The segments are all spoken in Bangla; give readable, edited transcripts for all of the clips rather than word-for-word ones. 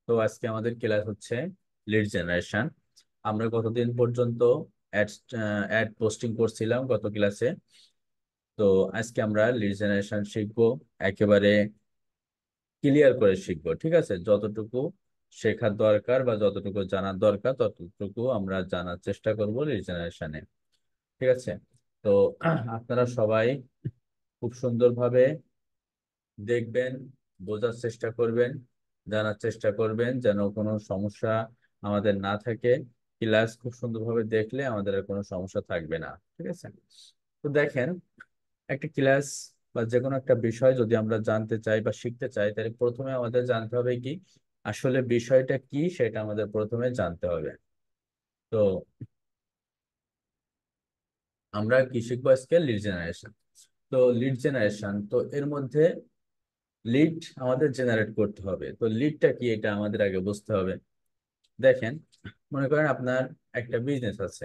তো আজকে আমাদের ক্লাস হচ্ছে লিড জেনারেশন। আমরা গতদিন পর্যন্ত অ্যাড অ্যাড পোস্টিং করছিলাম গত ক্লাসে। তো আজকে আমরা লিড জেনারেশন শিখবো, একেবারে ক্লিয়ার করে শিখবো। ঠিক আছে, যতটুকু শেখার দরকার বা যতটুকু জানার দরকার ততটুকু আমরা জানার চেষ্টা করব লিড জেনারেশনে। ঠিক আছে। তো আপনারা সবাই খুব সুন্দরভাবে দেখবেন, বোঝার চেষ্টা করবেন, জানার চেষ্টা করবেন যেন কোনো সমস্যা আমাদের না থাকে। ক্লাস খুব সুন্দরভাবে দেখলে আমাদের আর কোনো সমস্যা থাকবে না। ঠিক আছে। তো দেখেন, একটা ক্লাস বা যে কোনো একটা বিষয় যদি আমরা জানতে চাই বা শিখতে চাই, তাহলে প্রথমে আমাদের জানতে হবে কি আসলে বিষয়টা কি, সেটা আমাদের প্রথমে জানতে হবে। তো আমরা কি শিখবো আজকে? Lead generation. তো লিড জেনারেশন, তো এর মধ্যে লিড আমাদের জেনারেট করতে হবে। তো লিডটা কি এটা আমাদের আগে বুঝতে হবে। দেখেন, মনে করেন আপনার একটা বিজনেস আছে,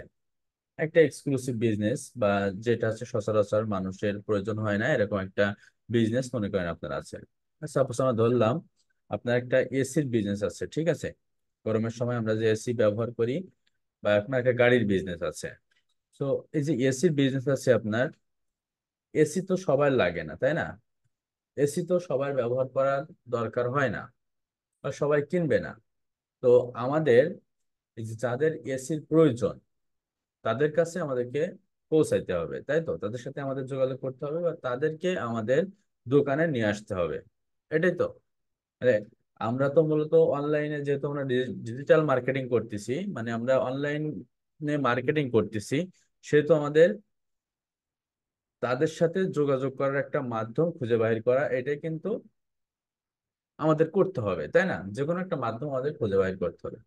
একটা এক্সক্লুসিভ বিজনেস, বা যেটা হচ্ছে সচরাচর মানুষের প্রয়োজন হয় না এরকম একটা বিজনেস মনে করেন আপনার আছে। সাপোজ আমরা ধরলাম আপনার একটা এসির বিজনেস আছে। ঠিক আছে, গরমের সময় আমরা যে এসি ব্যবহার করি, বা আপনার একটা গাড়ির বিজনেস আছে। তো এই যে এসির বিজনেস আছে আপনার, এসি তো সবার লাগে না, তাই না? এসি তো সবার ব্যবহার করার দরকার হয় না, বা সবাই কিনবে না। তো আমাদের এই যে যাদের এসির প্রয়োজন, তাদের কাছে আমাদেরকে পৌঁছাইতে হবে, তাই তো? তাদের সাথে আমাদের যোগাযোগ করতে হবে বা তাদেরকে আমাদের দোকানে নিয়ে আসতে হবে। এটাই তো। আরে, আমরা তো মূলত অনলাইনে, যেহেতু আমরা ডিজিটাল মার্কেটিং করতেছি, মানে আমরা অনলাইনে মার্কেটিং করতেছি, সেহেতু আমাদের তাদের সাথে যোগাযোগ করার একটা মাধ্যম খুঁজে বাহির করা, এটাই কিন্তু আমাদের করতে হবে, তাই না? যে কোনো একটা মাধ্যম আমাদের খুঁজে বাহির করতে হবে।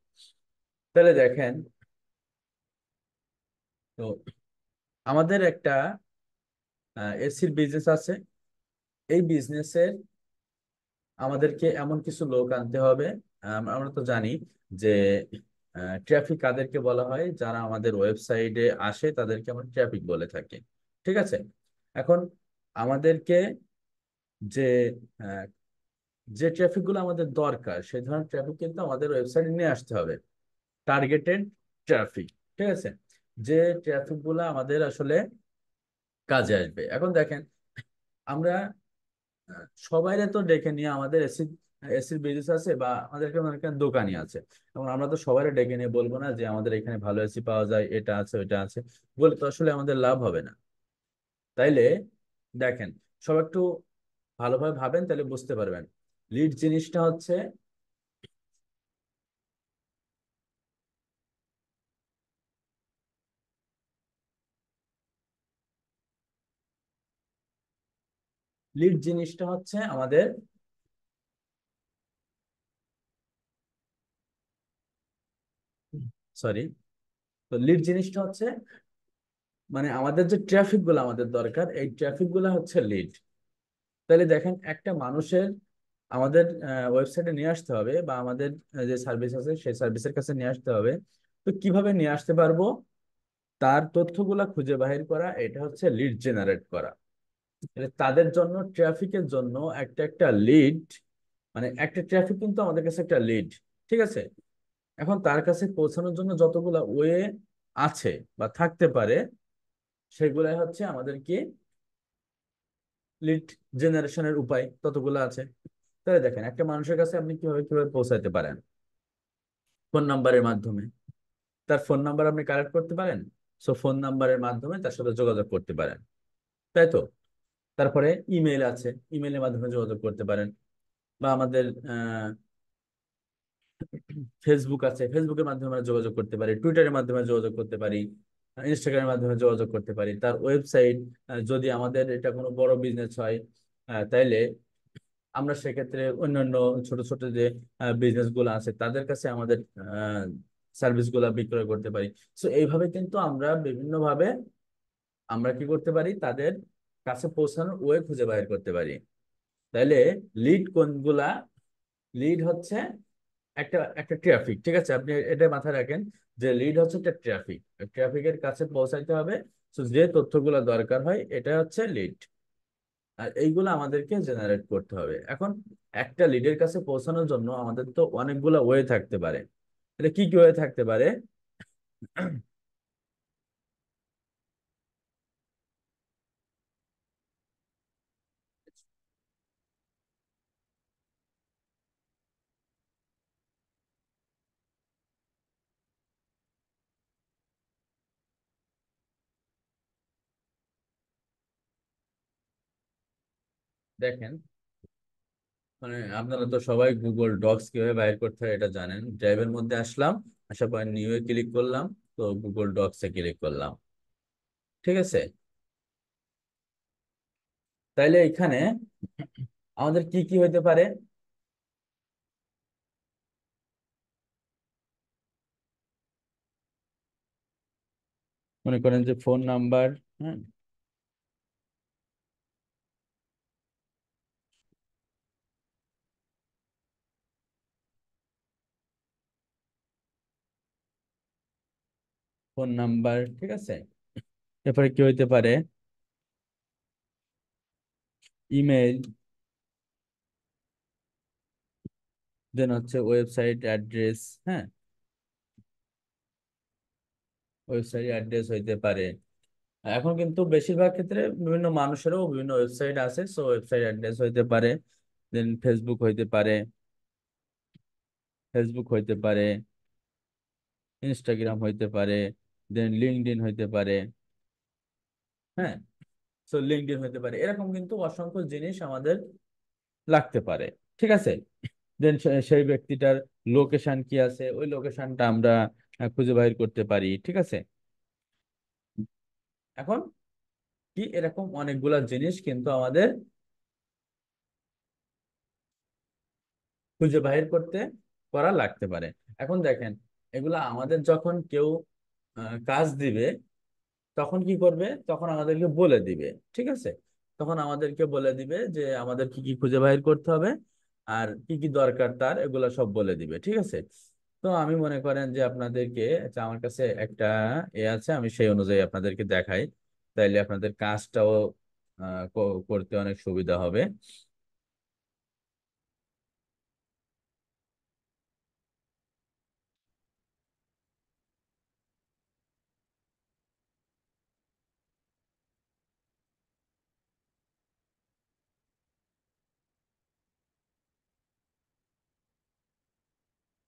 তাহলে দেখেন, তো আমাদের একটা এসির বিজনেস আছে। এই বিজনেসের আমাদেরকে এমন কিছু লোক আনতে হবে। আমরা তো জানি যে ট্রাফিক কাদেরকে বলা হয়, যারা আমাদের ওয়েবসাইটে আসে তাদেরকে আমরা ট্রাফিক বলে থাকি। ঠিক আছে। এখন আমাদেরকে যে আহ, যে ট্রাফিক গুলো আমাদের দরকার, সেই ধরনের ট্রাফিক কিন্তু আমাদের ওয়েবসাইটে নিয়ে আসতে হবে। Targeted traffic. ঠিক আছে, যে ট্রাফিক গুলো আমাদের আসলে কাজে আসবে। এখন দেখেন, আমরা সবাইরে তো ডেকে নিয়ে আমাদের এসির বিজনেস আছে বা আমাদের এখানে অনেক দোকানি আছে, এবং আমরা তো সবাই ডেকে নিয়ে বলবো না যে আমাদের এখানে ভালো এসি পাওয়া যায়, এটা আছে ওইটা আছে, বলে তো আসলে আমাদের লাভ হবে না। তাইলে দেখেন, সব একটু ভালোভাবে ভাবেন, তাহলে বুঝতে পারবেন। লিড জিনিসটা হচ্ছে, লিড জিনিসটা হচ্ছে আমাদের, সরি, তো লিড জিনিসটা হচ্ছে মানে আমাদের যে ট্রাফিক গুলো আমাদের দরকার, এই ট্রাফিক গুলো হচ্ছে লিড। তাহলে দেখেন, একটা মানুষের আমাদের ওয়েবসাইটে নিয়ে আসতে হবে, বা আমাদের যে সার্ভিস আছে সেই সার্ভিসের কাছে নিয়ে আসতে হবে। তো কিভাবে নিয়ে আসতে পারবো? তার তথ্যগুলা খুঁজে বাহির করা, এটা হচ্ছে লিড জেনারেট করা। তাহলে তাদের জন্য, ট্রাফিকের জন্য একটা একটা লিড, মানে একটা ট্রাফিক কিন্তু আমাদের কাছে একটা লিড। ঠিক আছে। এখন তার কাছে পৌঁছানোর জন্য যতগুলা ওয়ে আছে বা থাকতে পারে, সেগুলাই হচ্ছে আমাদের কি লিড জেনারেশনের উপায়, ততগুলো আছে। তাহলে দেখেন, একটা মানুষের কাছে আপনি কিভাবে কিভাবে পৌঁছাতে পারেন? ফোন নাম্বারের মাধ্যমে। তার ফোন নাম্বার আপনি কালেক্ট করতে পারেন, সো ফোন নাম্বারের মাধ্যমে তার সাথে যোগাযোগ করতে পারেন, তাই তো? তারপরে ইমেল আছে, ইমেলের মাধ্যমে যোগাযোগ করতে পারেন। বা আমাদের ফেসবুক আছে, ফেসবুকের মাধ্যমে আমরা যোগাযোগ করতে পারি, টুইটারের মাধ্যমে যোগাযোগ করতে পারি, ইনস্টাগ্রামের মাধ্যমে যোগাযোগ করতে পারি। তার ওয়েবসাইট, যদি আমাদের এটা কোনো বড় বিজনেস হয়, তাইলে আমরা সেক্ষেত্রে অন্যান্য ছোট ছোট যে বিজনেস গুলো আছে তাদের কাছে আমাদের সার্ভিস গুলা বিক্রয় করতে পারি। তো এইভাবে কিন্তু আমরা বিভিন্ন ভাবে আমরা কি করতে পারি, তাদের কাছে পৌঁছানোর ওয়ে খুঁজে বের করতে পারি। তাইলে লিড কোনগুলা? লিড হচ্ছে একটা একটা ট্রাফিক। ঠিক আছে, আপনি এটা মাথায় রাখেন যে লিড হচ্ছে একটা ট্রাফিক। ট্রাফিকের কাছে পৌঁছাইতে হবে। তো যে তথ্যগুলো দরকার হয়, এটা হচ্ছে লিড। আর এইগুলো আমাদেরকে জেনারেট করতে হবে। এখন একটা লিডের কাছে পৌঁছানোর জন্য আমাদের তো অনেকগুলো ওয়ে থাকতে পারে। এটা কি কি ওয়ে থাকতে পারে? দেখেন, মানে আপনারা তো সবাই গুগল ডক্স কিভাবে বাইর করতে হয় এটা জানেন। ড্রাইভের মধ্যে আসলাম, আসার পর নিউ এ ক্লিক করলাম, তো গুগল ডক্স এ ক্লিক করলাম। ঠিক আছে? তাইলে এখানে আমাদের কি কি হইতে পারে? মনে করেন যে ফোন নাম্বার। হ্যাঁ, ফোন নাম্বার, ঠিক আছে। এরপরে কি হইতে পারে? ইমেল, দেন হচ্ছে ওয়েবসাইট অ্যাড্রেস। হ্যাঁ, ওয়েবসাইট অ্যাড্রেস হইতে পারে। এখন কিন্তু বেশিরভাগ ক্ষেত্রে বিভিন্ন মানুষেরও বিভিন্ন ওয়েবসাইট আছে, সো ওয়েবসাইট অ্যাড্রেস হইতে পারে। দেন ফেসবুক হইতে পারে, ফেসবুক হইতে পারে, ইনস্টাগ্রাম হইতে পারে, দেন লিঙ্কডইন হইতে পারে। হ্যাঁ, সো লিঙ্কডইন হইতে পারে। এরকম কিন্তু অসংখ্য জিনিস আমাদের লাগতে পারে। ঠিক আছে? দেন সেই ব্যক্তিটার লোকেশন কি আছে, ওই লোকেশনটা আমরা খুঁজে বাইর করতে পারি। ঠিক আছে? এখন কি এরকম অনেকগুলা জিনিস কিন্তু আমাদের খুঁজে বাহির করতে করা লাগতে পারে। এখন দেখেন, এগুলা আমাদের যখন কেউ কাজ দিবে, তখন কি করবে? তখন আমাদেরকে বলে দিবে। ঠিক আছে? তখন আমাদেরকে বলে দিবে যে আমাদের কি কি খুঁজে বাহির করতে হবে আর কি কি দরকার তার, এগুলা সব বলে দিবে। ঠিক আছে? তো আমি মনে করেন যে আপনাদেরকে, আচ্ছা, আমার কাছে একটা আছে, আমি সেই অনুযায়ী আপনাদেরকে দেখাই, তাইলে আপনাদের কাজটাও করতে অনেক সুবিধা হবে।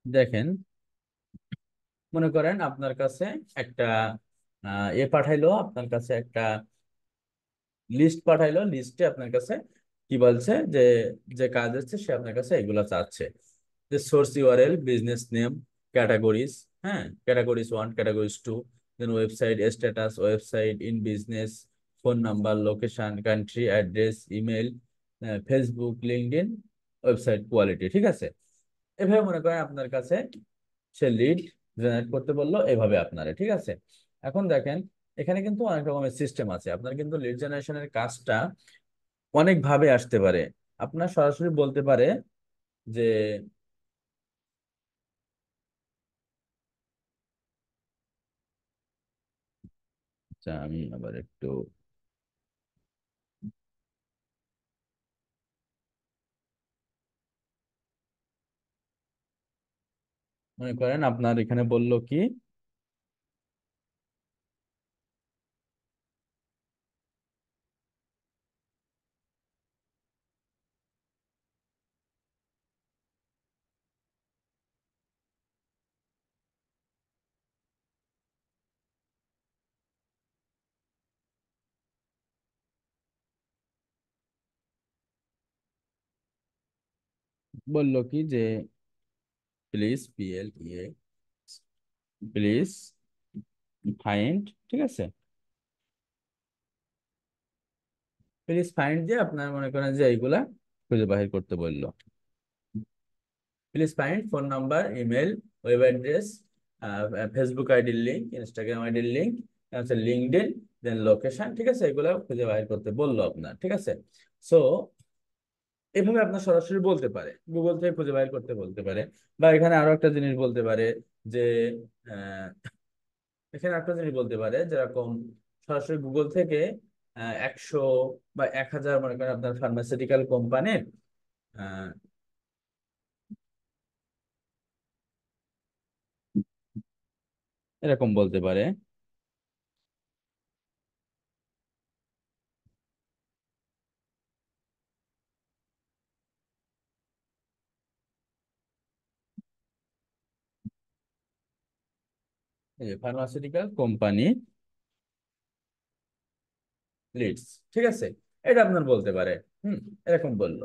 দেখেন, মনে করেন আপনার কাছে একটা পাঠাইলো, আপনার কাছে একটা লিস্ট পাঠাইলো। লিস্টে আপনার কাছে কি বলছে যে যে কাজ হচ্ছে সে আপনার কাছে এগুলা চাচ্ছে, যে source URL, business name, categories. হ্যাঁ, categories one, categories two, then website status, website in business, phone number, location, country, address, email, Facebook, LinkedIn, website quality. ঠিক আছে? এভাবে মনে করেন আপনার কাছে সে লিড জেনারেট করতে বললো, এভাবে আপনারা। ঠিক আছে? এখন দেখেন, এখানে কিন্তু অনেক রকমের সিস্টেম আছে। আপনার কিন্তু লিড জেনারেশনের কাজটা অনেক ভাবে আসতে পারে। আপনার সরাসরি বলতে পারে যে, আচ্ছা, আমি আবার একটু, মনে করেন আপনার এখানে বললো কি, বললো কি যে প্লিজ, প্লিজ ফাইন্ড। ঠিক আছে? প্লিজ ফাইন্ড দিয়ে আপনার মনে করেন যে এইগুলা খুঁজে বাহির করতে বললো। Please find phone number, email, web address, Facebook আইডির লিঙ্ক, ইনস্টাগ্রাম আইডির লিঙ্ক, হচ্ছে লিঙ্কডইন, দেন লোকেশন। ঠিক আছে? এগুলো খুঁজে বাইর করতে বললো আপনার। ঠিক আছে? সো এভাবে আপনার সরাসরি বলতে পারে, গুগল থেকে খুঁজে বাইর করতে বলতে পারে। বা এখানে আরো একটা জিনিস বলতে পারে যে, আহ, এখানে একটা জিনিস বলতে পারে যেরকম সরাসরি গুগল থেকে 100 বা 1000, মনে করেন আপনার ফার্মাসিউটিক্যাল কোম্পানির এরকম বলতে পারে। ফার্মাসিউটিক্যাল কোম্পানি লিডস, ঠিক আছে, এটা আপনার বলতে পারে। হুম, এরকম বললো।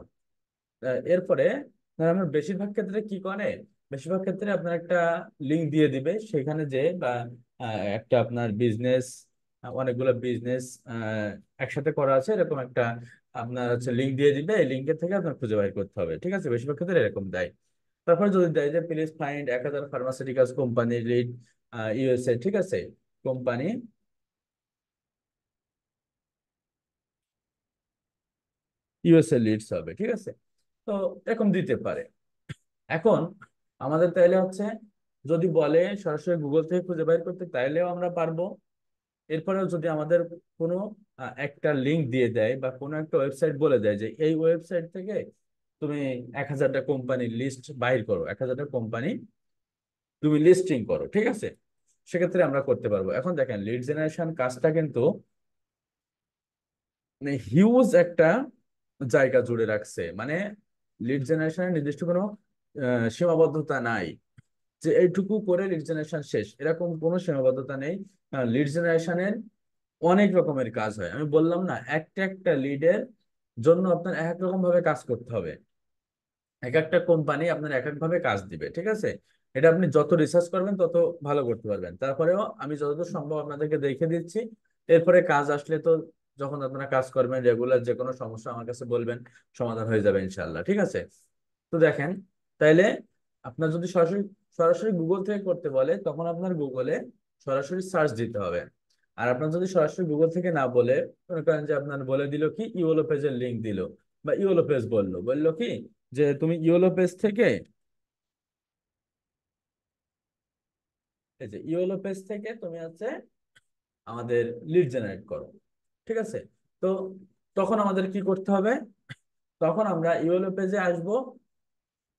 এরপরে আমরা বেশিরভাগ ক্ষেত্রে কি করে, বেশিরভাগ ক্ষেত্রে আপনার একটা লিঙ্ক দিয়ে দিবে সেখানে যে, বা একটা আপনার বিজনেস, অনেকগুলো বিজনেস একসাথে করা আছে এরকম একটা আপনার হচ্ছে লিঙ্ক দিয়ে দিবে, এই লিঙ্কের থেকে আপনার খুঁজে বের করতে হবে, ঠিক আছে, বেশিরভাগ ক্ষেত্রে এরকম দেয়। তারপরে যদি দেয় যে please find 1000 pharmaceuticals company lead USA, ঠিক আছে, কোম্পানি ইউএসএ লিডস হবে, ঠিক আছে। তো এরকম দিতে পারে। এখন আমাদের তাইলে হচ্ছে, যদি বলে সরাসরি গুগল থেকে খুঁজে বের করতে তাইলেও আমরা পারবো। এরপরেও যদি আমাদের কোনো একটা লিংক দিয়ে দেয় বা কোনো একটা ওয়েবসাইট বলে দেয় যে এই ওয়েবসাইট থেকে তুমি 1000টা কোম্পানির লিস্ট বাহির করো, 1000টা কোম্পানি তুমি লিস্টিং করো, ঠিক আছে, সেক্ষেত্রে আমরা করতে পারবো। এখন দেখেন লিড জেনারেশন কাজটা কিন্তু মানে হিউজ একটা জায়গা জুড়ে রাখছে, মানে লিড জেনারেশনের নির্দিষ্ট কোনো সীমাবদ্ধতা নাই যে এইটুকু করে লিড জেনারেশন শেষ, এরকম কোনো সীমাবদ্ধতা নেই। লিড জেনারেশনের অনেক রকমের কাজ হয়, আমি বললাম না, একটা একটা লিডের জন্য আপনার এক এক রকম ভাবে কাজ করতে হবে, এক একটা কোম্পানি আপনার এক এক ভাবে কাজ দিবে, ঠিক আছে। এটা আপনি যত রিসার্চ করবেন তত ভালো করতে পারবেন। তারপরেও আমি যতদূর সম্ভব আপনাদেরকে দেখে দিচ্ছি। এরপরে কাজ আসলে তো, যখন আপনারা কাজ করবেন রেগুলার, যে কোনো সমস্যা আমার কাছে বলবেন, সমাধান হয়ে যাবে ইনশাল্লাহ, ঠিক আছে। তো দেখেন, তাইলে আপনার যদি সরাসরি সরাসরি গুগল থেকে করতে বলে তখন আপনার গুগলে সরাসরি সার্চ দিতে হবে। আর আপনার যদি সরাসরি গুগল থেকে না বলে, মনে করেন যে আপনার বলে দিল কি ইওলো পেজের লিঙ্ক দিল, বা ইওলো পেজ বললো বললো কি যে তুমি ইওলো পেজ থেকে, এই যে ইওলো পেজ থেকে তুমি হচ্ছে আমাদের লিড জেনারেট করো, ঠিক আছে। তো তখন আমাদের কি করতে হবে, তখন আমরা ইওলো পেজে আসবো,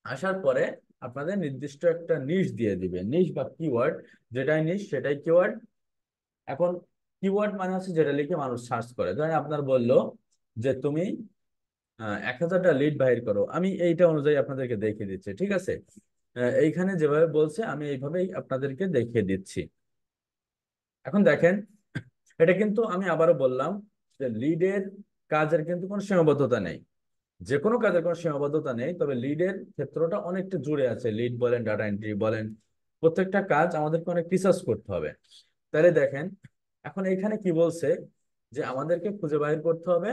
আসার পরে আপনাদের নির্দিষ্ট একটা নিশ দিয়ে দিবে, নিশ বা কিওয়ার্ড, যেটাই নিশ সেটাই কিওয়ার্ড। এখন কিওয়ার্ড মানে হচ্ছে যেটা লিখে মানুষ সার্চ করে, ধরেন আপনার বললো যে তুমি 1000টা লিড বাহির করো, আমি এইটা অনুযায়ী আপনাদেরকে দেখিয়ে দিচ্ছি, ঠিক আছে। এইখানে যেভাবে বলছে আমি এইভাবেই আপনাদেরকে দেখিয়ে দিচ্ছি। এখন দেখেন, এটা কিন্তু আমি আবারও বললাম যে লিডের কাজের কিন্তু কোনো সীমাবদ্ধতা নেই, যে কোনো কাজের কোনো সীমাবদ্ধতা নেই, তবে লিডের ক্ষেত্রটা অনেকটা জুড়ে আছে, লিড বলেন ডাটা এন্ট্রি বলেন, প্রত্যেকটা কাজ আমাদেরকে অনেক রিসার্চ করতে হবে। তাহলে দেখেন, এখন এখানে কি বলছে যে আমাদেরকে খুঁজে বাইর করতে হবে।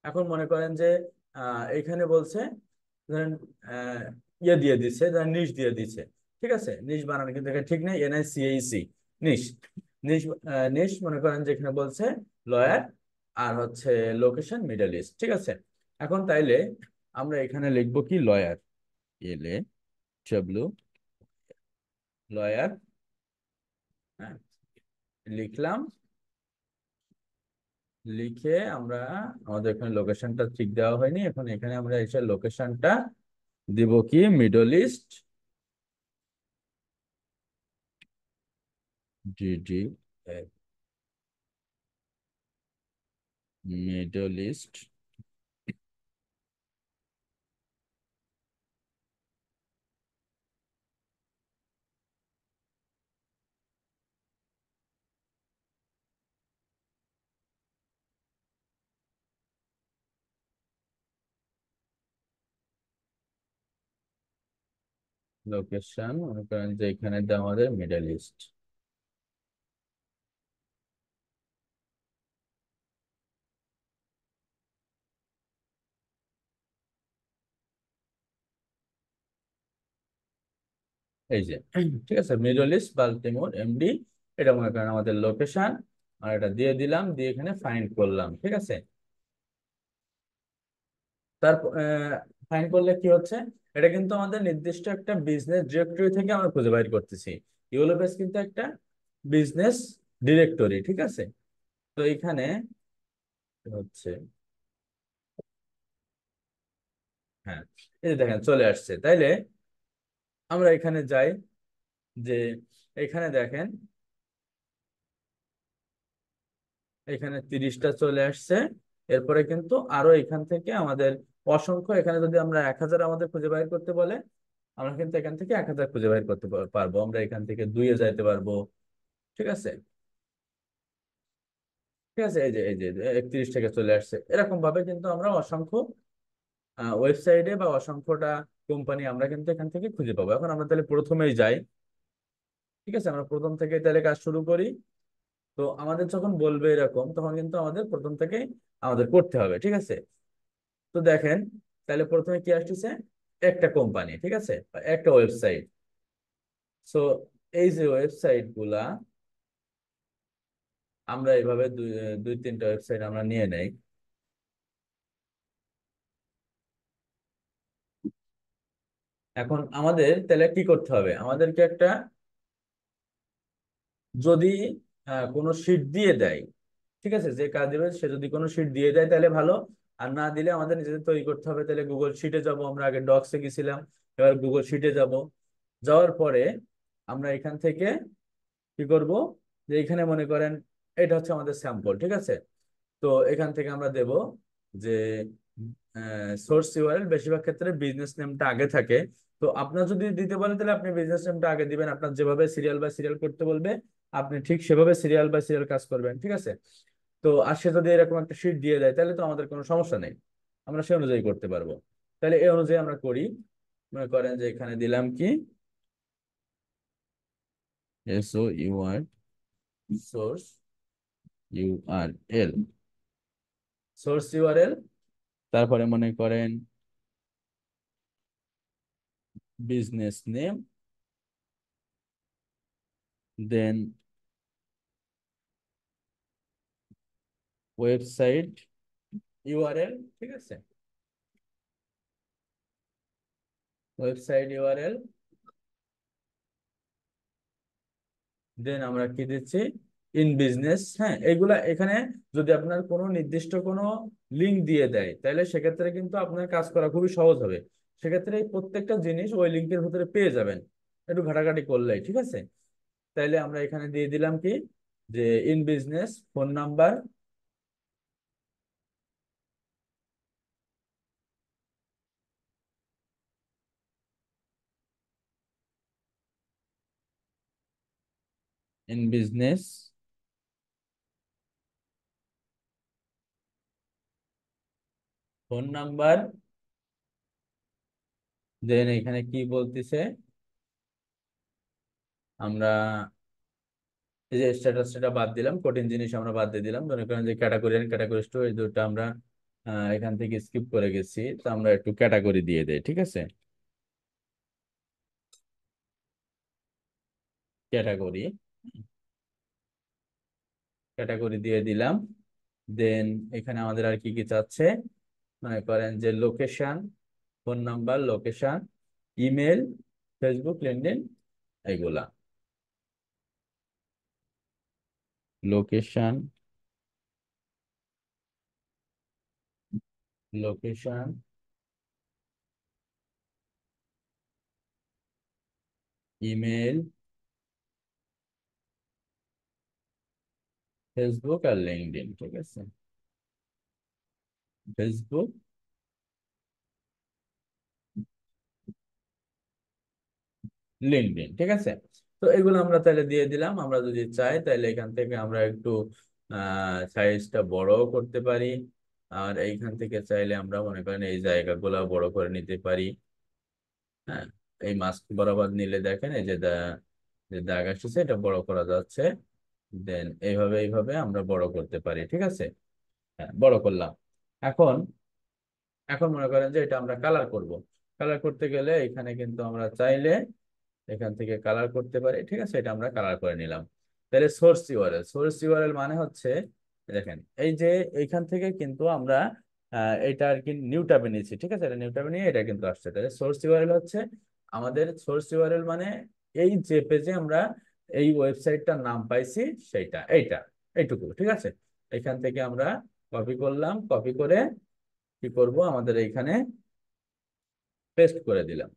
এখন মনে করেন যে এখানে বলছে, ধরেন আহ, ইয়ে দিয়ে দিচ্ছে, ধরেন নিশ দিয়ে দিচ্ছে, ঠিক আছে, নিশ বানানো কিন্তু এখানে ঠিক নেই, NICHE নিশ, নিশ, নিশ মনে করেন যে এখানে বলছে লয়ার, আর হচ্ছে লোকেশন মিডল ইস্ট, ঠিক আছে। এখন তাইলে আমরা এখানে লিখবো কি লয়ার, LA লয়ার, হ্যাঁ, লিখলাম, লিখে আমরা, আমাদের এখানে লোকেশনটা ঠিক দেওয়া হয়নি, এখন এখানে আমরা এসে লোকেশনটা দিব কি middle east, DD middle east, location মনে করেন যে এখানে দেওয়া আমাদের মিডল ইস্ট। এই যে ঠিক আছে, মিডল ইস্ট বাল্টিমোর MD, এটা মনে করেন আমাদের লোকেশন, আর এটা দিয়ে দিলাম, দিয়ে এখানে ফাইন্ড করলাম, ঠিক আছে। তারপর ফাইন্ড করলে কি হচ্ছে, এটা কিন্তু আমাদের নির্দিষ্ট একটা বিজনেস ডিরেক্টরি থেকে আমরা খুঁজে বাইর করতেছি। ইউলো বেস কিন্তু একটা বিজনেস ডিরেক্টরি, ঠিক আছে। তো এখানে হচ্ছে, হ্যাঁ, এই যে দেখেন চলে আসছে, তাইলে আমরা এখানে যাই, যে এখানে দেখেন এখানে 30টা চলে আসছে। এরপরে কিন্তু আরো এখান থেকে আমাদের অসংখ্য, এখানে যদি আমরা 1000 আমাদের খুঁজে বাইর করতে বলে, আমরা কিন্তু এখান থেকে 1000 খুঁজে বাইর করতে পারবো। আমরা এখান থেকে 2-এ যাইতে পারবো। ঠিক আছে, ঠিক আছে, এই যে 31 থেকে চলে আসছে। এরকম ভাবে কিন্তু আমরা অসংখ্য ওয়েবসাইটে বা অসংখ্যটা কোম্পানি আমরা কিন্তু এখান থেকে খুঁজে পাবো। এখন আমরা তাহলে প্রথমেই যাই। ঠিক আছে, আমরা প্রথম থেকে তাহলে কাজ শুরু করি। তো আমাদের যখন বলবে এরকম, তখন কিন্তু আমাদের প্রথম থেকে আমাদের করতে হবে। ঠিক আছে, তো দেখেন, তাহলে প্রথমে কি আসতেছে, একটা কোম্পানি, ঠিক আছে, বা একটা ওয়েবসাইট। সো এই যে ওয়েবসাইট গুলা, আমরা এইভাবে দুই দুই তিনটা ওয়েবসাইট আমরা নিয়ে নেই। এখন আমাদের তাহলে কি করতে হবে, আমাদেরকে একটা, যদি কোনো শিট দিয়ে দেয়, ঠিক আছে, যে কাজ দেবে সে যদি কোনো শিট দিয়ে দেয় তাহলে ভালো। আর না দিলে আমাদের নিজেদের তৈরি করতে হবে। তাহলে গুগল শিটে যাব, আমরা আগে ডক্সে গেছিলাম, এবার গুগল শিটে যাব। যাওয়ার পরে আমরা এখান থেকে কি করব, যে এখানে মনে করেন এটা হচ্ছে আমাদের স্যাম্পল। ঠিক আছে, তো এখান থেকে আমরা দেব যে সোর্স ইউআরএল, বেশিরভাগ ক্ষেত্রে বিজনেস নেমটা আগে থাকে। তো আপনার যদি দিতে বলে তাহলে আপনি বিজনেস নেমটা আগে দিবেন। আপনার যেভাবে সিরিয়াল বাই সিরিয়াল করতে বলবে, আপনি ঠিক সেভাবে সিরিয়াল বাই সিরিয়াল কাজ করবেন। ঠিক আছে, তো আর সে যদি এরকম একটা শিট দিয়ে দেয় তাহলে তো আমাদের কোনো সমস্যা নেই, আমরা সে অনুযায়ী করতে পারবো। তাহলে এই অনুযায়ী আমরা করি। মনে করেন যে এখানে দিলাম কি, SOUR, source URL, source URL, তারপরে মনে করেন বিজনেস নেম, দেন ওয়েবসাইট ইউআরএল। ঠিক আছে, ওয়েবসাইট ইউআরএল, দেন আমরা কি দিচ্ছি, ইন বিজনেস। হ্যাঁ, এগুলা এখানে যদি আপনার কোনো নির্দিষ্ট কোনো লিঙ্ক দিয়ে দেয় তাহলে সেক্ষেত্রে কিন্তু আপনার কাজ করা খুবই সহজ হবে। সেক্ষেত্রে এই প্রত্যেকটা জিনিস ওই লিঙ্কের ভিতরে পেয়ে যাবেন, একটু ঘাটাঘাটি করলেই। ঠিক আছে, তাইলে আমরা এখানে দিয়ে দিলাম কি, যে in business phone number, in business phone number, then এখানে কি বলতেছে, আমরা এই যে স্ট্যাটাসটা বাদ দিলাম, কঠিন জিনিস আমরা বাদ দিয়ে দিলাম। মনে করেন যে ক্যাটাগরি এন্ড ক্যাটাগরি টু, এই দুটো আমরা এখান থেকে স্কিপ করে গেছি, তো আমরা একটু ক্যাটাগরি দিয়ে দেই। ঠিক আছে, ক্যাটাগরি, ক্যাটাগরি দিয়ে দিলাম। দেন এখানে আমাদের আর কি কি চাচ্ছে, মনে করেন যে location, phone number, location, email, Facebook, LinkedIn, এইগুলা। লোকেশন, লোকেশন, ইমেল, ফেসবুক আর লিঙ্কডইন। ঠিক আছে, ফেসবুক, লিঙ্কডইন। ঠিক আছে, তো এগুলো আমরা তাহলে দিয়ে দিলাম। আমরা যদি চাই তাহলে এখান থেকে আমরা একটু সাইজটা বড় করতে পারি। আর এইখান থেকে চাইলে আমরা মনে করেন এই জায়গাগুলো বড় করে নিতে পারি। হ্যাঁ, এই মাস্ক বরাবর নিলে দেখেন এই যে যে দাগ আসছে, এটা বড় করা যাচ্ছে। দেন এইভাবে এইভাবে আমরা বড় করতে পারি। ঠিক আছে, হ্যাঁ, বড় করলাম। এখন এখন মনে করেন যে এটা আমরা কালার করব। কালার করতে গেলে এখানে কিন্তু আমরা চাইলে এখান থেকে কালার করতে পারি। ঠিক আছে, এটা আমরা কালার করে নিলাম। তাহলে সোর্স ইউআরএল, সোর্স ইউআরএল মানে হচ্ছে, দেখেন এই যে এইখান থেকে কিন্তু আমরা এটা আর কি নিউ ট্যাবে নিয়েছি। ঠিক আছে, এটা নিউ ট্যাবে নিয়ে এটা কিন্তু আসছে। তাহলে সোর্স ইউআরএল হচ্ছে আমাদের, সোর্স ইউআরএল মানে এই যে পেজে আমরা এই ওয়েবসাইটটার নাম পাইছি সেইটা, এইটুকু। ঠিক আছে, এখান থেকে আমরা কপি করলাম, কপি করে কি করব, আমাদের এইখানে পেস্ট করে দিলাম।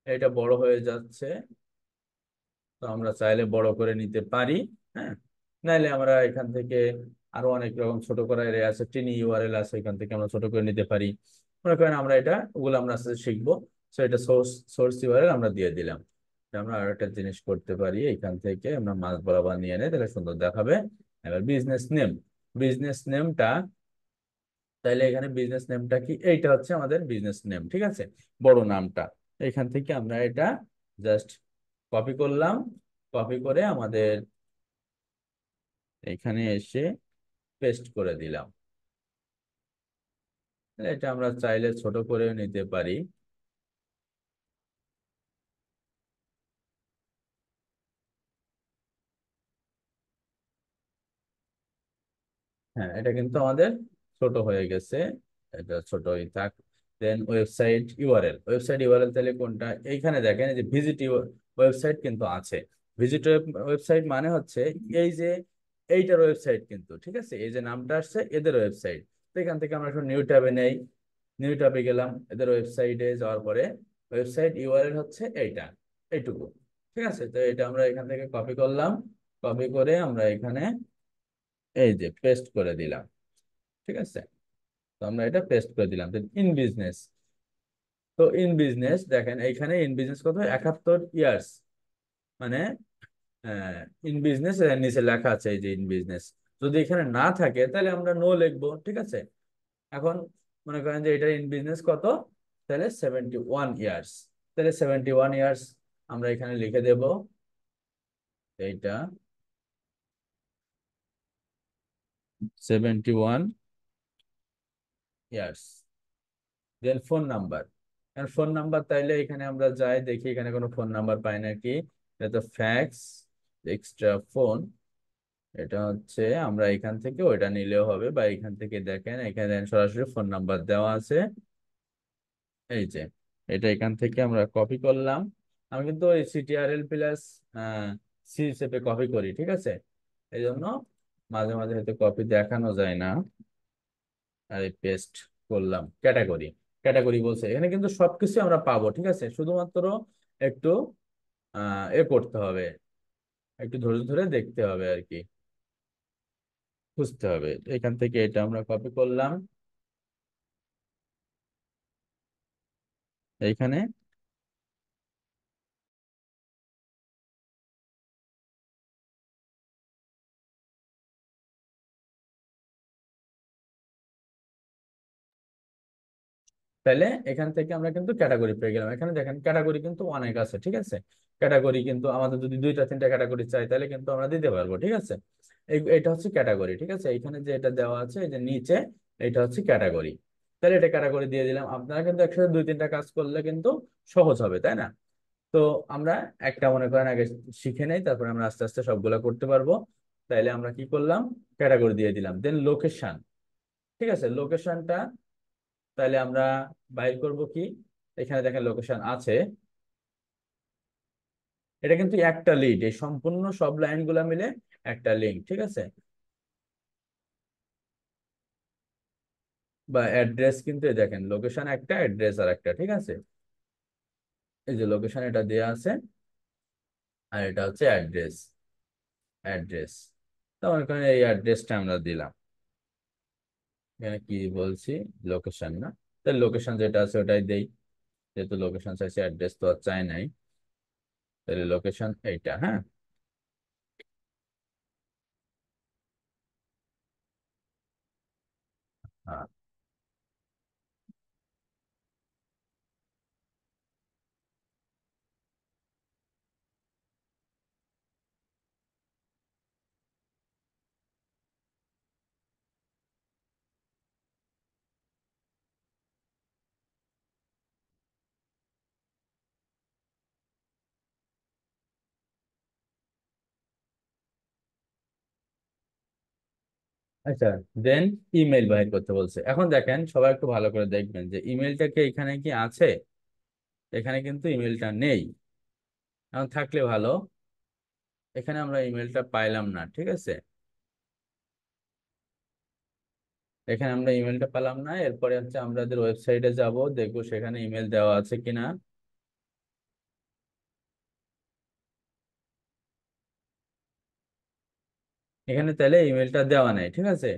এটা বড় হয়ে যাচ্ছে, তো আমরা চাইলে বড় করে নিতে পারি। হ্যাঁ, নাইলে আমরা এখান থেকে আরো অনেক রকম ছোট করা এরিয়া আছে, টিনি ইউআরএল আছে, এখান থেকে আমরা ছোট করে নিতে পারি। মনে করেন আমরা এটা ওগুলো আমরা আস্তে আস্তে শিখবো। সো এটা সোর্স ইউআরএল আমরা দিয়ে দিলাম। আমরা আর একটা জিনিস করতে পারি, এখান থেকে আমরা মাছ বরাবর নিয়ে নেই, তাহলে সুন্দর দেখাবে। এবার বিজনেস নেমটা তাইলে এখানে বিজনেস নেমটা কি, এইটা হচ্ছে আমাদের বিজনেস নেম, ঠিক আছে, বড় নামটা। এখান থেকে আমরা এটা জাস্ট কপি করলাম, কপি করে আমাদের এখানে এসে পেস্ট করে দিলাম। এটা আমরা চাইলে ছোট করেও নিতে পারি। হ্যাঁ, এটা কিন্তু আমাদের ছোট হয়ে গেছে, এটা ছোটই থাক। দেন ওয়েবসাইট ইউআরএল তাহলে কোনটা, এইখানে দেখেন এই যে ভিজিট ওয়েবসাইট কিন্তু আছে। ভিজিট ওয়েবসাইট মানে হচ্ছে এই যে এইটার ওয়েবসাইট কিন্তু, ঠিক আছে, এই যে নামটা আসছে এদের ওয়েবসাইট। তো এখান থেকে আমরা এখন নিউ ট্যাবে নেই, নিউ ট্যাবে গেলাম, এদের ওয়েবসাইটে যাওয়ার পরে ওয়েবসাইট ইউআরএল হচ্ছে এইটা, এইটুকু, ঠিক আছে। তো এটা আমরা এখান থেকে কপি করলাম, কপি করে আমরা এখানে এই যে পেস্ট করে দিলাম, ঠিক আছে। তো আমরা এটা পেস্ট করে দিলাম। ইন বিজনেস, তো ইন বিজনেস দেখেন এইখানে ইন বিজনেস কত, 71 ইয়ার্স, মানে ইন বিজনেস নিচে লেখা আছে এই যে ইন বিজনেস। যদি এখানে না থাকে তাহলে আমরা নো লিখবো, ঠিক আছে। এখন মনে করেন যে এটা ইন বিজনেস কত, তাহলে 71 ইয়ার্স, তাহলে 71 ইয়ার্স আমরা এখানে লিখে দেব এইটা 71 ইয়ার্স। দেন ফোন নাম্বার, ফোন নাম্বার তাইলে এখানে আমরা যাই দেখি এখানে কোনো ফোন নাম্বার পাই নাকি। এটা তো ফ্যাক্স এক্সট্রা ফোন, এটা হচ্ছে আমরা এখান থেকে ওইটা নিলেও হবে, বা এখান থেকে দেখেন এখানে সরাসরি ফোন নাম্বার দেওয়া আছে। এই যে এটা এখান থেকে আমরা কপি করলাম। আমি কিন্তু ওই সিটিআরএল প্লাস সি হিসেবে কপি করি, ঠিক আছে। এই জন্য মাঝে মাঝে হয়তো কপি দেখানো যায় না। আর এই পেস্ট করলাম, ক্যাটাগরি, ক্যাটাগরি বলছে এখানে কিন্তু সবকিছু আমরা পাবো, ঠিক আছে, শুধুমাত্র একটু করতে হবে, একটু ধৈর্য ধরে দেখতে হবে আর কি, বুঝতে হবে। এখান থেকে এটা আমরা কপি করলাম এইখানে। তাহলে এখান থেকে আমরা কিন্তু ক্যাটাগরি পেয়ে গেলাম। এখানে দেখেন ক্যাটাগরি কিন্তু অনেক আছে, ঠিক আছে। ক্যাটাগরি কিন্তু আমাদের যদি দুইটা তিনটা ক্যাটাগরি চাই তাহলে কিন্তু আমরা দিতে পারবো, ঠিক আছে। এটা হচ্ছে ক্যাটাগরি, ঠিক আছে। এখানে যে এটা দেওয়া আছে এই যে নিচে, এটা হচ্ছে ক্যাটাগরি। তাহলে এটা ক্যাটাগরি দিয়ে দিলাম। আপনারা কিন্তু একসাথে দুই তিনটা কাজ করলে কিন্তু সহজ হবে, তাই না? তো আমরা একটা মনে করেন আগে শিখে নেই, তারপরে আমরা আস্তে আস্তে সবগুলা করতে পারবো। তাইলে আমরা কি করলাম, ক্যাটাগরি দিয়ে দিলাম। দেন লোকেশন, ঠিক আছে, লোকেশনটা তাহলে আমরা বাইর করব কি, এখানে দেখেন লোকেশন আছে। এটা কিন্তু একটা লিড, এই সম্পূর্ণ সব লাইন গুলা মিলে একটা লিঙ্ক, ঠিক আছে। বা অ্যাড্রেস কিন্তু এই দেখেন লোকেশন একটা, অ্যাড্রেস আর একটা, ঠিক আছে। এই যে লোকেশন এটা দেয়া আছে, আর এটা হচ্ছে অ্যাড্রেস। তো মনে করেন এই অ্যাড্রেসটা আমরা দিলাম, এখানে কি বলছি, লোকেশন না, তাহলে লোকেশন যেটা আছে ওটাই দেই, যেহেতু লোকেশন চাইছে, অ্যাড্রেস তো আর চাই নাই। তাহলে লোকেশন এইটা, হ্যাঁ। হ্যাঁ, আচ্ছা। দেন ইমেল বাইর করতে বলছে। এখন দেখেন সবাই একটু ভালো করে দেখবেন যে ইমেলটাকে এখানে কি আছে, এখানে কিন্তু ইমেলটা নেই। এখন থাকলে ভালো, এখানে আমরা ইমেলটা পাইলাম না, ঠিক আছে। এখানে আমরা ইমেলটা পেলাম না, এরপরে হচ্ছে আমাদের ওয়েবসাইটে যাব, দেখবো সেখানে ইমেল দেওয়া আছে কিনা। এখানে তাহলে ইমেলটা দেওয়া নাই, ঠিক আছে।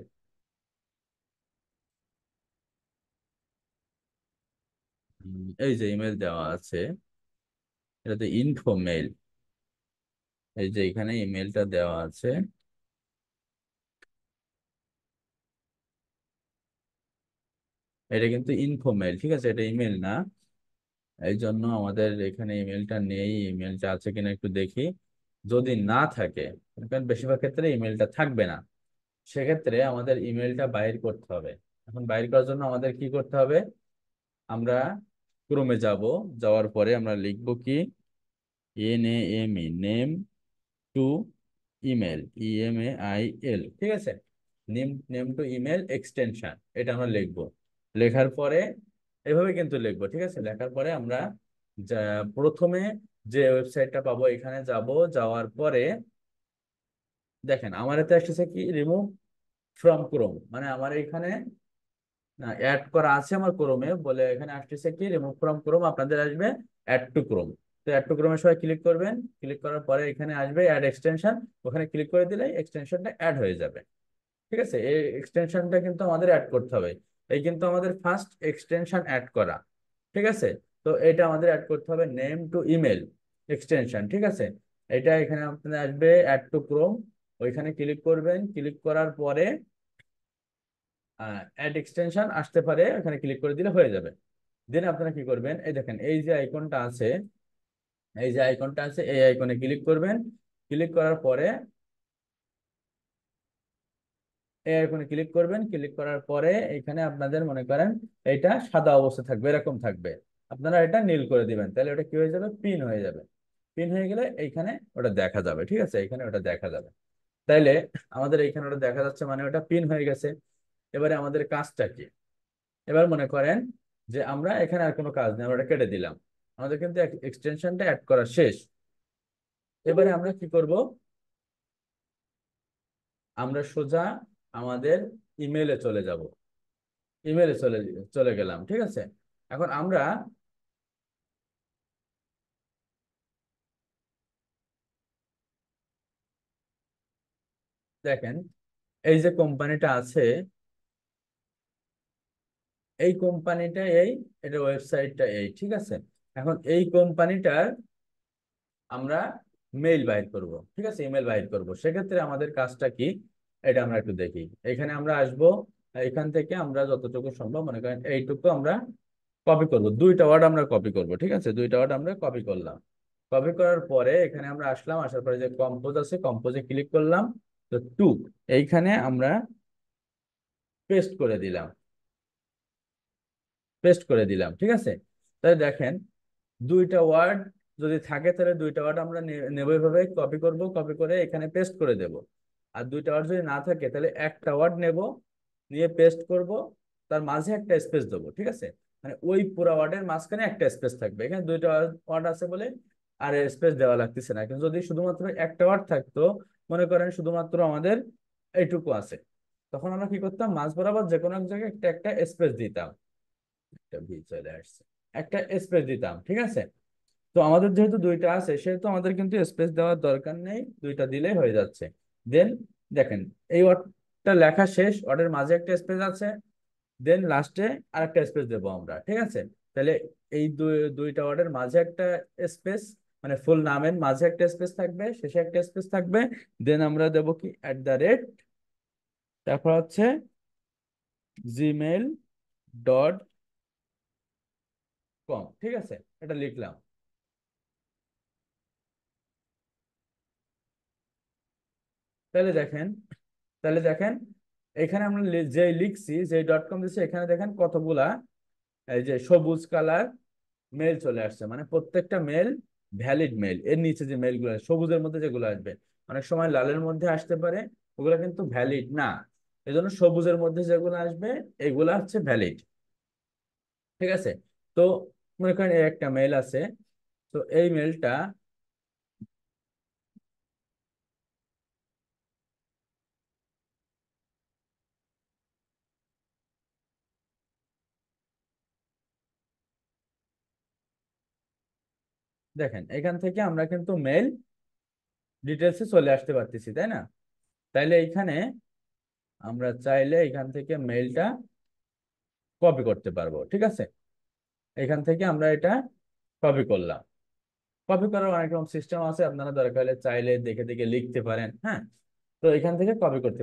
এই যে ইমেল দেওয়া আছে, এটাতে ইনফো মেইল, এই যে এখানে ইমেলটা দেওয়া আছে। এটা কিন্তু ইনফো মেইল, ঠিক আছে, এটা ইমেল না। এই জন্য আমাদের এখানে ইমেলটা নেই। ইমেলটা আছে কিনা একটু দেখি। যদি না থাকে, কারণ বেশিরভাগ ক্ষেত্রে ইমেলটা থাকবে না, সেক্ষেত্রে আমাদের ইমেলটা বাইর করতে হবে। এখন বাইর করার জন্য আমাদের কি করতে হবে? আমরা ক্রোমে যাব, যাওয়ার পরে আমরা লিখবো কি, NAME, name to email, EMAIL, ঠিক আছে। Name name to email extension, এটা আমরা লিখবো। লেখার পরে এভাবে কিন্তু লিখবো, ঠিক আছে। লেখার পরে আমরা যা প্রথমে যে ওয়েবসাইটটা পাবো এখানে যাব। যাওয়ার পরে দেখেন আমার এতে আসছে কি, রিমুভ ফ্রম ক্রোম, মানে আমার এখানে অ্যাড করা আছে আমার ক্রোমে, বলে এখানে আসতেছে কি, রিমুভ ফ্রম ক্রোম, আপনাদের আসবে অ্যাড টু ক্রোম। তো অ্যাড টু ক্রোমে সবাই ক্লিক করবেন। ক্লিক করার পরে এখানে আসবে অ্যাড এক্সটেনশন, ওখানে ক্লিক করে দিলে এক্সটেনশনটা অ্যাড হয়ে যাবে, ঠিক আছে। এই এক্সটেনশনটা কিন্তু আমাদের অ্যাড করতে হবে। এই কিন্তু আমাদের ফার্স্ট এক্সটেনশন অ্যাড করা, ঠিক আছে। তো এটা আমাদের অ্যাড করতে হবে, নেম টু ইমেল এক্সটেনশন, ঠিক আছে। এটা এখানে আপনাদের আসবে অ্যাড টু ক্রোম, ওইখানে ক্লিক করবেন। ক্লিক করার পরে অ্যাড এক্সটেনশন আসতে পারে, ওখানে ক্লিক করে দিলে হয়ে যাবে। দেন আপনারা কি করবেন, এই দেখেন এই যে আইকনটা আছে, এই যে আইকনটা আছে, এই আইকনে ক্লিক করবেন। ক্লিক করার পরে এই আইকনে ক্লিক করবেন। ক্লিক করার পরে এখানে আপনাদের মনে করেন এটা সাদা অবস্থা থাকবে, এরকম থাকবে। আপনারা এটা নীল করে দিবেন, তাহলে ওটা কি হয়ে যাবে, পিন হয়ে যাবে। পিন হয়ে গেলে এইখানে ওটা দেখা যাবে, ঠিক আছে, এখানে ওটা দেখা যাবে। তাইলে আমাদের এইখানে ওটা দেখা যাচ্ছে, মানে ওটা পিন হয়ে গেছে। এবারে আমাদের কাজটা কি? এবার মনে করেন যে আমরা এখানে আর কোনো কাজ নেই, আমরা এটা কেটে দিলাম। আমাদের কিন্তু এক্সটেনশনটা অ্যাড করা শেষ। এবারে আমরা কি করব? আমরা সোজা আমাদের ইমেলে চলে যাব। ইমেলে চলে গেলাম, ঠিক আছে। এখন আমরা দেখেন এই যে কোম্পানিটা আছে, এই কোম্পানিটা এই, এটা ওয়েবসাইটটা এই, ঠিক আছে। এখন এই কোম্পানিটার আমরা মেইল বাইর করব, ঠিক আছে, ইমেল বাইর করব। সেক্ষেত্রে আমাদের কাজটা কি, এটা আমরা একটু দেখি। এখানে আমরা আসব, এখান থেকে আমরা যতটুকু সম্ভব মনে করেন এইটুকু আমরা কপি করব, দুইটা ওয়ার্ড আমরা কপি করব, ঠিক আছে। দুইটা ওয়ার্ড আমরা কপি করলাম। কপি করার পরে এখানে আমরা আসলাম, আসার পরে যে কম্পোজ আছে, কম্পোজে ক্লিক করলাম। তো টু, এইখানে আমরা পেস্ট করে দিলাম, পেস্ট করে দিলাম, ঠিক আছে। তাহলে দেখেন দুইটা ওয়ার্ড যদি থাকে, তাহলে দুইটা ওয়ার্ড আমরা নেব, এভাবে কপি করব, কপি করে এখানে পেস্ট করে দেব। আর দুইটা ওয়ার্ড যদি না থাকে, তাহলে একটা ওয়ার্ড নেব, নিয়ে পেস্ট করব, তার মাঝে একটা স্পেস দেবো, ঠিক আছে। মানে ওই পুরো ওয়ার্ডের মাঝখানে একটা স্পেস থাকবে, এখানে দুইটা ওয়ার্ড আছে বলে আর স্পেস দেওয়া লাগতেছে না। কিন্তু যদি শুধুমাত্র একটা ওয়ার্ড থাকতো, মনে করেন শুধুমাত্র আমাদের এইটুকু আছে, তখন আমরা কি করতাম, মাঝ বরাবর যে কোনো এক জায়গায় একটা একটা স্পেস দিতাম। একটা ভি চলে আসছে, একটা স্পেস দিতাম, ঠিক আছে। তো আমাদের যেহেতু দুইটা আছে, সেহেতু আমাদের কিন্তু স্পেস দেওয়ার দরকার নেই, দুইটা দিলেই হয়ে যাচ্ছে। দেন দেখেন এই ওয়ার্ডটা লেখা শেষ, ওয়ার্ডের মাঝে একটা স্পেস আছে, দেন লাস্টে আরেকটা স্পেস দেবো আমরা, ঠিক আছে। তাহলে এই দুইটা ওয়ার্ডের মাঝে একটা স্পেস, মানে ফুল নামের মাঝে একটা স্পেস থাকবে, শেষে একটা স্পেস থাকবে। দেন আমরা দেবো কি, @, তারপর হচ্ছে gmail.com, ঠিক আছে। এটা লিখলাম। তাহলে দেখেন, তাহলে দেখেন এখানে আমরা যে লিখছি, যে .com দিচ্ছি, এখানে দেখেন কতগুলা এই যে সবুজ কালার মেল চলে আসছে, মানে প্রত্যেকটা মেল ভ্যালিড মেল। এর নিচে যে মেলগুলো সবুজের মধ্যে যেগুলো আসবে, অনেক সময় লালের মধ্যে আসতে পারে, ওগুলো কিন্তু ভ্যালিড না। এই জন্য সবুজের মধ্যে যেগুলো আসবে এগুলা হচ্ছে ভ্যালিড, ঠিক আছে। তো মনে করেন এই একটা মেল আছে, তো এই মেলটা দেখেন এখান থেকে আমরা কিন্তু মেল ডিটেলসে চলে আসতে পারতেছি, তাই না? তাইলে এইখানে আমরা চাইলে এখান থেকে মেইলটা কপি করতে পারবো, ঠিক আছে। এখান থেকে আমরা এটা কপি করলাম। কপি করার অনেক রকম সিস্টেম আছে, আপনারা দরকার হলে চাইলে দেখে দেখে লিখতে পারেন, হ্যাঁ। তো এখান থেকে কপি করতে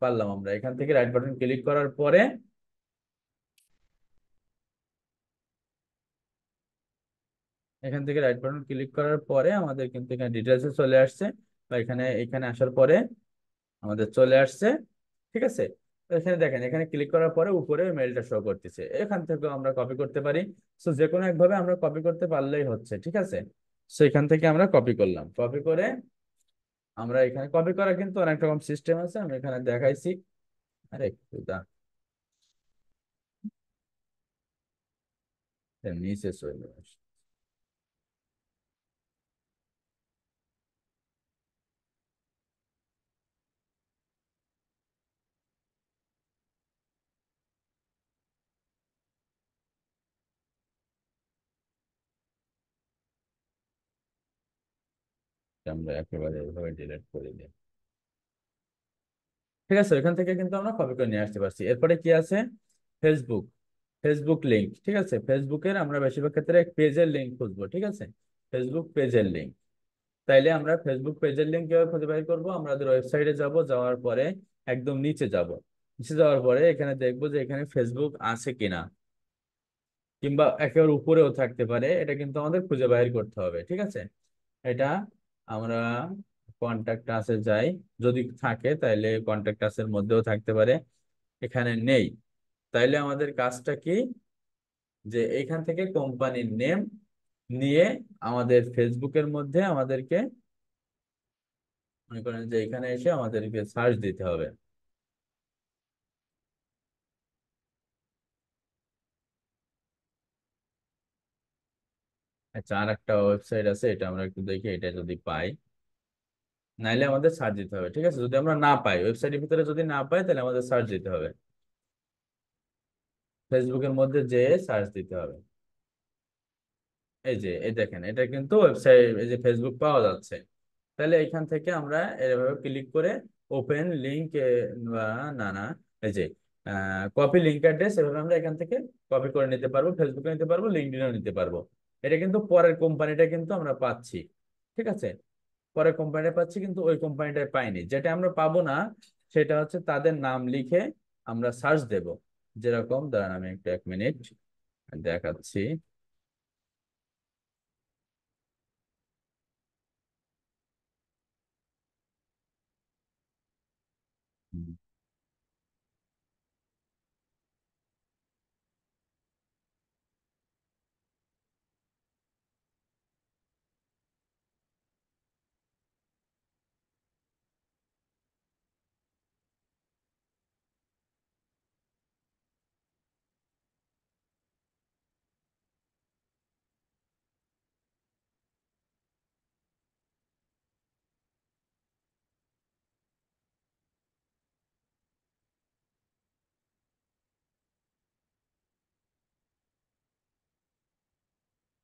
পারলাম। আমরা এখান থেকে রাইট বাটন ক্লিক করার পরে, আমাদের কিন্তু এখানে ডিটেলসে চলে আসছে, বা এখানে এখানে আসার পরে আমাদের চলে আসছে, ঠিক আছে। তো এখানে দেখেন, এখানে ক্লিক করার পরে উপরে মেলটা শো করতেছে, এখান থেকে আমরা কপি করতে পারি। সো যে কোনো একভাবে আমরা কপি করতে পারলেই হচ্ছে, ঠিক আছে। সো এখান থেকে আমরা কপি করলাম, কপি করে আমরা এখানে কপি করা কিন্তু অনেক রকম সিস্টেম আছে, আমি এখানে দেখাইছি। আরে খুদা, এর নিচে চলে আসে। আমরা একেবারে এভাবে ডিলিট করে দিই, ঠিক আছে। এখান থেকে কিন্তু আমরা কপি করে নিয়ে আসতে পারছি। এরপরে কি আছে, ফেসবুক, ফেসবুক লিংক, ঠিক আছে। ফেসবুকের আমরা বেশিরভাগ ক্ষেত্রে পেজের লিংক খুঁজবো, ঠিক আছে। ফেসবুক পেজের লিংক। তাইলে আমরা ফেসবুক পেজের লিংক কিভাবে খুঁজে বের করবো, আমাদের ওয়েবসাইটে যাব, যাওয়ার পরে একদম নিচে যাব। নিচে যাওয়ার পরে এখানে দেখবো যে এখানে ফেসবুক আছে কিনা, কিংবা একেবারে উপরেও থাকতে পারে, এটা কিন্তু আমাদের খুঁজে বের করতে হবে, ঠিক আছে। এটা আমরা কন্ট্যাক্ট আসে যাই, যদি থাকে তাইলে কন্ট্যাক্ট আসের মধ্যেও থাকতে পারে, এখানে নেই। তাইলে আমাদের কাজটা কি, যে এখান থেকে কোম্পানির নেম নিয়ে আমাদের ফেসবুকের মধ্যে আমাদেরকে, মনে করেন যে এখানে এসে আমাদেরকে সার্চ দিতে হবে। আচ্ছা, আর একটা ওয়েবসাইট আছে, এটা আমরা একটু দেখি, এটা যদি পাই। নাইলে আমাদের সার্চ দিতে হবে, ঠিক আছে। যদি আমরা না পাই, ওয়েবসাইটের ভিতরে যদি না পাই, তাহলে আমাদের সার্চ দিতে হবে, ফেসবুকের মধ্যে যে সার্চ দিতে হবে। এই যে এই দেখেন, এটা কিন্তু ওয়েবসাইট, এই যে ফেসবুক পাওয়া যাচ্ছে। তাহলে এখান থেকে আমরা এভাবে ক্লিক করে ওপেন লিঙ্ক, না না, এই যে কপি লিঙ্ক অ্যাড্রেস, এভাবে আমরা এখান থেকে কপি করে নিতে পারবো, ফেসবুকে নিতে পারবো, লিঙ্কডইনও নিতে পারবো। এটা কিন্তু পরের কোম্পানিটা কিন্তু আমরা পাচ্ছি, ঠিক আছে। পরের কোম্পানিটা পাচ্ছি, কিন্তু ওই কোম্পানিটায় পাইনি। যেটা আমরা পাবো না, সেটা হচ্ছে তাদের নাম লিখে আমরা সার্চ দেব। যেরকম দাঁড়ান, আমি একটু 1 মিনিট দেখাচ্ছি।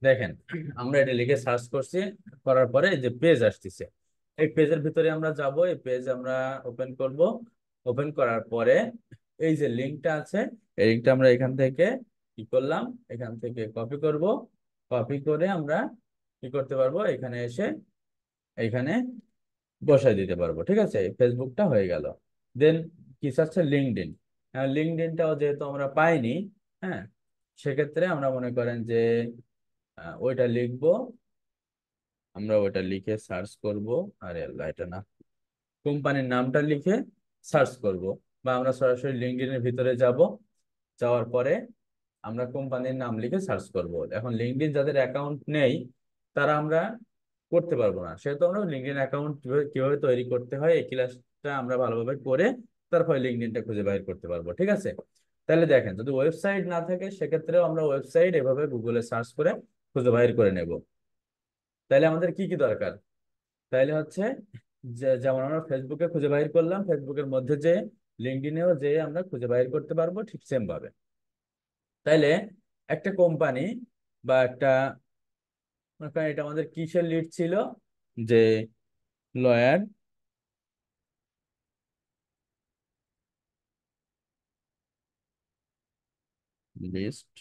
দেখেন, আমরা এটা লিখে সার্চ করছি, করার পরে এই যে পেজ আসতেছে, এই পেজের ভিতরে আমরা যাব, এই পেজ আমরা ওপেন করব। ওপেন করার পরে এই যে লিঙ্কটা আছে, এই লিঙ্কটা আমরা এখান থেকে কি করলাম, এখান থেকে কপি করব। কপি করে আমরা কি করতে পারবো, এখানে এসে এখানে বসাই দিতে পারবো, ঠিক আছে। ফেসবুকটা হয়ে গেল। দেন কি আছে, লিঙ্কডইন। লিঙ্কডইনটাও যেহেতু আমরা পাইনি, হ্যাঁ, সেক্ষেত্রে আমরা মনে করেন যে ওইটা লিখবো, আমরা ওটা লিখে সার্চ করব। আরে আল্লাহ, এটা না, কোম্পানির নামটা লিখে সার্চ করব। বা আমরা সরাসরি লিঙ্কডইনের ভিতরে যাব, যাওয়ার পরে আমরা কোম্পানির নাম লিখে সার্চ করব। এখন লিঙ্কডইন যাদের অ্যাকাউন্ট নেই, তারা আমরা করতে পারবো না, সেহেতু আমরা লিঙ্কডইন অ্যাকাউন্ট কিভাবে তৈরি করতে হয় এই ক্লাসটা আমরা ভালোভাবে করে তারপরে লিঙ্কডইনটা খুঁজে বাইর করতে পারবো, ঠিক আছে। তাহলে দেখেন, যদি ওয়েবসাইট না থাকে, সেক্ষেত্রেও আমরা ওয়েবসাইট এভাবে গুগলে সার্চ করে খুঁজে বাইর করে নেব। তাহলে আমাদের কি কি দরকার, তাইলে হচ্ছে যে যেমন আমরা ফেসবুকে খুঁজে বাইর করলাম, ফেসবুকের মধ্যে যে লিঙ্কডইনেও যে আমরা খুঁজে বাইর করতে পারবো, ঠিক সেম ভাবে। তাইলে একটা কোম্পানি বা একটা, মনে করেন এটা আমাদের কিসের লিড ছিল, যে লয়ার লিস্ট,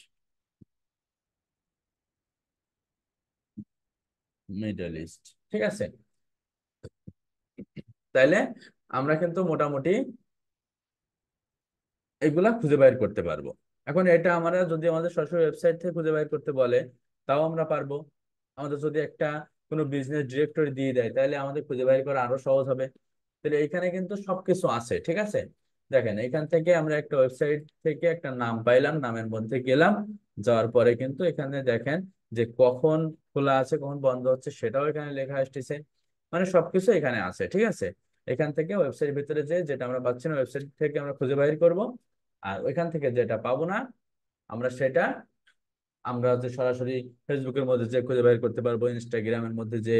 মিডল ইস্ট, ঠিক আছে। তাইলে আমরা কিন্তু মোটামুটি এগুলা খুঁজে বের করতে পারবো। এখন এটা আমরা যদি আমাদের সরাসরি ওয়েবসাইট থেকে খুঁজে বের করতে বলে তাও আমরা পারবো। আমাদের যদি একটা কোনো বিজনেস ডিরেক্টরি দিয়ে দেয় তাহলে আমাদের খুঁজে বের করা আরো সহজ হবে। তাহলে এখানে কিন্তু সবকিছু আছে, ঠিক আছে। দেখেন এখান থেকে আমরা একটা ওয়েবসাইট থেকে একটা নাম পাইলাম, নামের মধ্যে গেলাম, যাওয়ার পরে কিন্তু এখানে দেখেন যে কখন খোলা আছে কখন বন্ধ হচ্ছে সেটাও এখানে লেখা আসতেছে, মানে সবকিছু এখানে আছে, ঠিক আছে। এখান থেকে ওয়েবসাইট ভিতরে যে যেটা আমরা পাচ্ছি না ওয়েবসাইট থেকে আমরা খুঁজে বের করব, আর ওইখান থেকে যেটা পাবো না আমরা সেটা আমরা হচ্ছে সরাসরি ফেসবুকের মধ্যে যে খুঁজে বের করতে পারবো, ইনস্টাগ্রামের মধ্যে যে,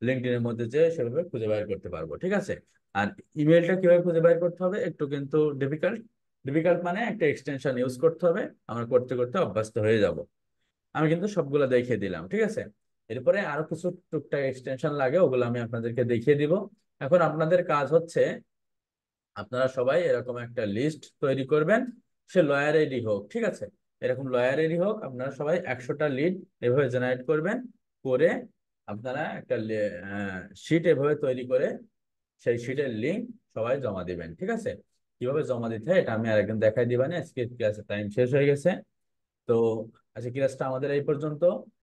লিঙ্কডইনের মধ্যে যে সেভাবে খুঁজে বের করতে পারবো, ঠিক আছে। আর ইমেলটা কিভাবে খুঁজে বের করতে হবে একটু কিন্তু ডিফিকাল্ট। ডিফিকাল্ট মানে একটা এক্সটেনশন ইউজ করতে হবে, আমরা করতে করতে অভ্যস্ত হয়ে যাব। আমি কিন্তু সবগুলো দেখিয়ে দিলাম, ঠিক আছে। এরপরে আরো কিছু টুকটাক এক্সটেনশন লাগে, ওগুলো আমি আপনাদেরকে দেখিয়ে দিব। এখন আপনাদের কাজ হচ্ছে আপনারা সবাই এরকম একটা লিস্ট তৈরি করবেন, সে লয়ারেরই হোক, ঠিক আছে। এরকম লয়ারেরই হোক, আপনারা সবাই 100টা লিড এভাবে জেনারেট করবেন, করে আপনারা একটা শিট এভাবে তৈরি করে সেই শিটের লিঙ্ক সবাই জমা দিবেন, ঠিক আছে। কিভাবে জমা দিতে হয় এটা আমি আরেকদিন দেখাই দিবানে, আজকে ক্লাসের টাইম শেষ হয়ে গেছে। তো আজকে ক্লাসটা আমাদের এই পর্যন্ত।